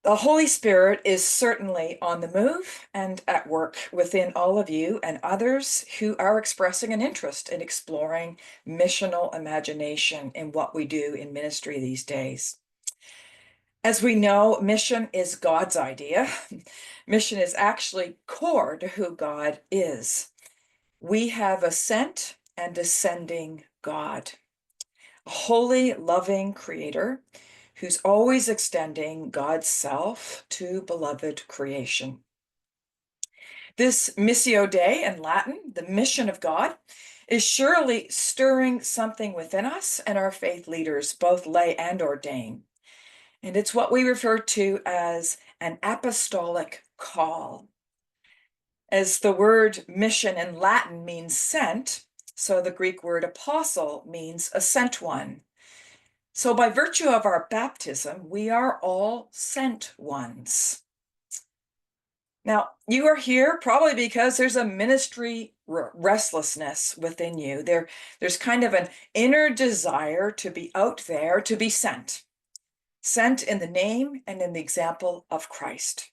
The Holy Spirit is certainly on the move and at work within all of you and others who are expressing an interest in exploring missional imagination in what we do in ministry these days. As we know, mission is God's idea. Mission is actually core to who God is. We have a sent and descending God, a holy, loving creator who's always extending God's self to beloved creation. This Missio Dei in Latin, the mission of God, is surely stirring something within us and our faith leaders, both lay and ordained. And it's what we refer to as an apostolic call. As the word mission in Latin means sent, so the Greek word apostle means a sent one. So by virtue of our baptism, we are all sent ones. Now, you are here probably because there's a ministry restlessness within you. There's kind of an inner desire to be out there, to be sent in the name and in the example of Christ.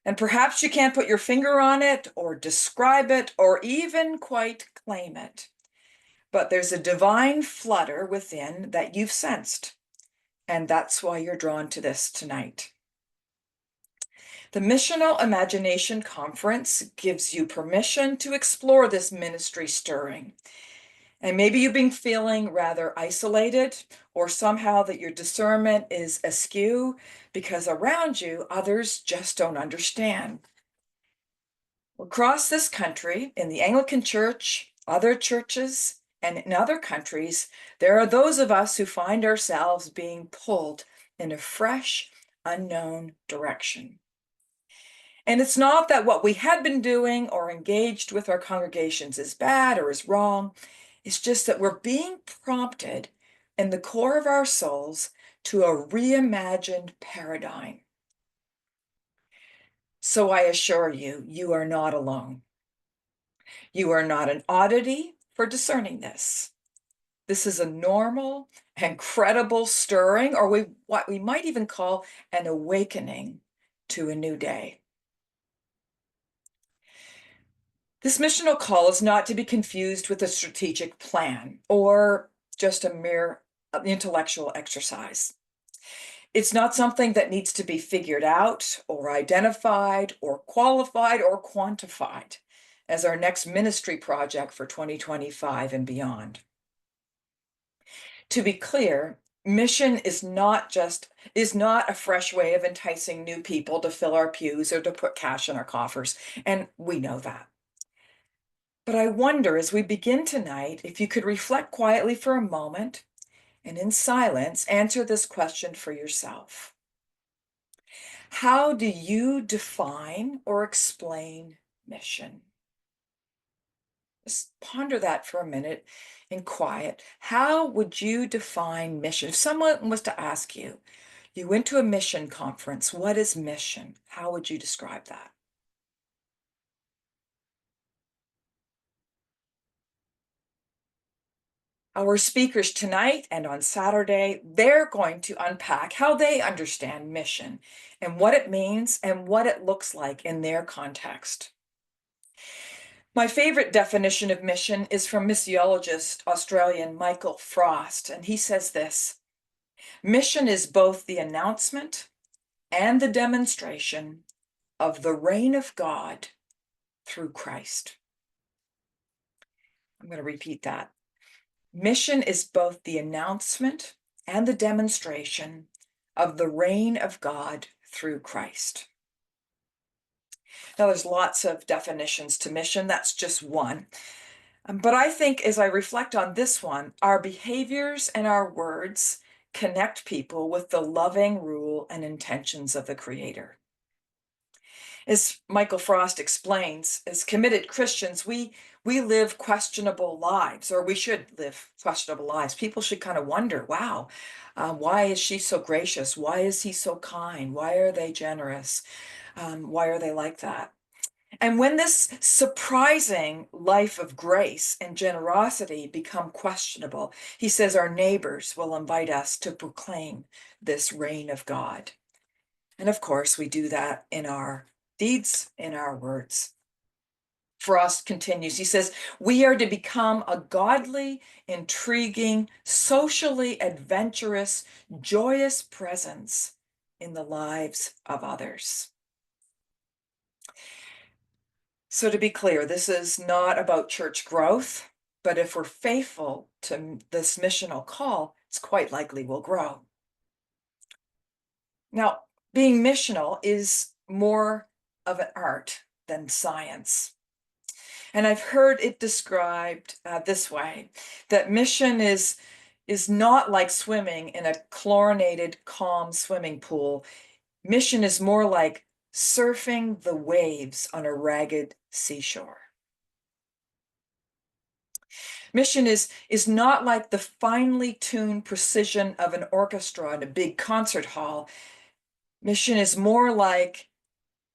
And perhaps you can't put your finger on it or describe it or even quite claim it, but there's a divine flutter within that you've sensed, and that's why you're drawn to this tonight. The Missional Imagination Conference gives you permission to explore this ministry stirring. And maybe you've been feeling rather isolated, or somehow that your discernment is askew because around you, others just don't understand. Across this country, in the Anglican Church, other churches, and in other countries, there are those of us who find ourselves being pulled in a fresh, unknown direction. And it's not that what we had been doing or engaged with our congregations is bad or is wrong. It's just that we're being prompted in the core of our souls to a reimagined paradigm. So I assure you, you are not alone. You are not an oddity for discerning this. This is a normal and credible stirring, or what we might even call an awakening to a new day. This missional call is not to be confused with a strategic plan or just a mere intellectual exercise. It's not something that needs to be figured out or identified or qualified or quantified as our next ministry project for 2025 and beyond. To be clear, mission is not a fresh way of enticing new people to fill our pews or to put cash in our coffers, and we know that. But I wonder, as we begin tonight, if you could reflect quietly for a moment and in silence answer this question for yourself. How do you define or explain mission? Just ponder that for a minute in quiet. How would you define mission? If someone was to ask you, you went to a mission conference, what is mission? How would you describe that? Our speakers tonight and on Saturday, they're going to unpack how they understand mission and what it means and what it looks like in their context. My favorite definition of mission is from missiologist Australian Michael Frost, and he says this: mission is both the announcement and the demonstration of the reign of God through Christ. I'm going to repeat that. Mission is both the announcement and the demonstration of the reign of God through Christ. Now, there's lots of definitions to mission. That's just one. But I think as I reflect on this one, our behaviors and our words connect people with the loving rule and intentions of the Creator. As Michael Frost explains, as committed Christians, we live questionable lives, or we should live questionable lives. People should kind of wonder, wow, why is she so gracious? Why is he so kind? Why are they generous? Why are they like that? And when this surprising life of grace and generosity become questionable, he says our neighbors will invite us to proclaim this reign of God. And of course, we do that in our deeds, in our words. Frost continues. He says, we are to become a godly, intriguing, socially adventurous, joyous presence in the lives of others. So to be clear, this is not about church growth, but if we're faithful to this missional call, it's quite likely we'll grow. Now, being missional is more of an art than science. And I've heard it described this way, that mission is not like swimming in a chlorinated, calm swimming pool. Mission is more like surfing the waves on a ragged seashore. Mission is not like the finely tuned precision of an orchestra in a big concert hall. Mission is more like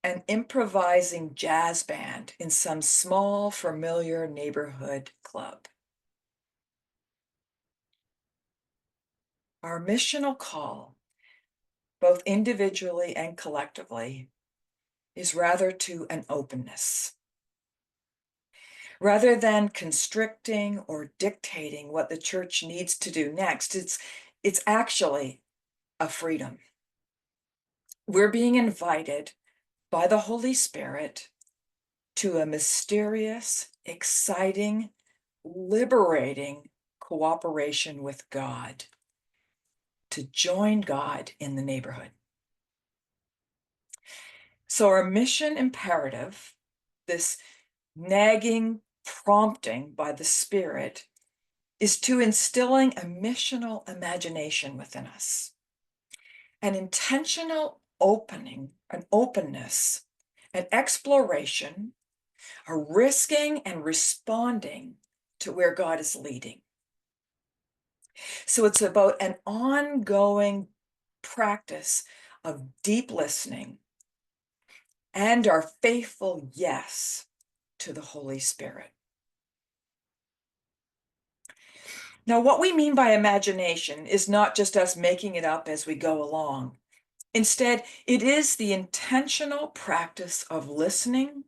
an improvising jazz band in some small, familiar neighborhood club. Our missional call, both individually and collectively, is rather to an openness. Rather than constricting or dictating what the church needs to do next, it's actually a freedom. We're being invited by the Holy Spirit to a mysterious, exciting, liberating cooperation with God, to join God in the neighborhood. So our mission imperative, this nagging prompting by the Spirit, is to instilling a missional imagination within us, an intentional opening, an openness, an exploration, a risking and responding to where God is leading. So it's about an ongoing practice of deep listening and our faithful yes to the Holy Spirit. Now, what we mean by imagination is not just us making it up as we go along. Instead, it is the intentional practice of listening,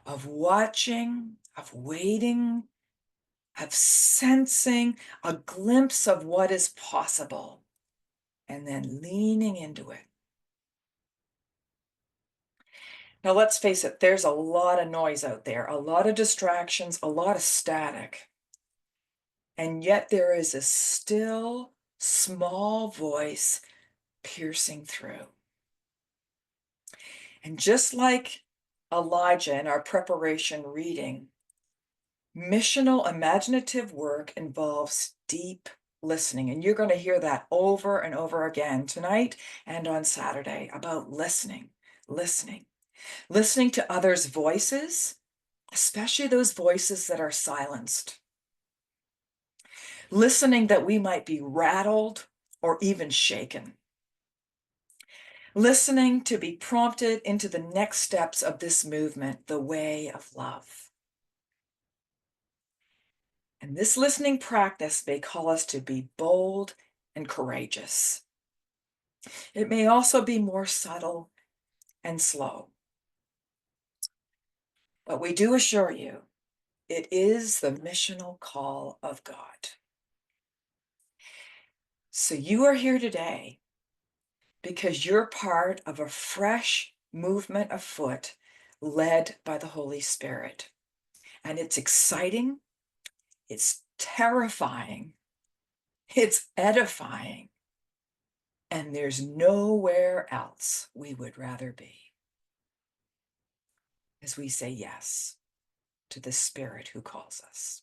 of watching, of waiting, of sensing a glimpse of what is possible, and then leaning into it. Now, let's face it, there's a lot of noise out there, a lot of distractions, a lot of static. And yet there is a still, small voice piercing through. And just like Elijah in our preparation reading, missional imaginative work involves deep listening. And you're going to hear that over and over again tonight and on Saturday about listening, listening to others' voices, especially those voices that are silenced. Listening that we might be rattled or even shaken. Listening to be prompted into the next steps of this movement, the way of love. And this listening practice may call us to be bold and courageous. It may also be more subtle and slow. But we do assure you, it is the missional call of God. So you are here today because you're part of a fresh movement afoot led by the Holy Spirit. And it's exciting, it's terrifying, it's edifying, and there's nowhere else we would rather be as we say yes to the Spirit who calls us.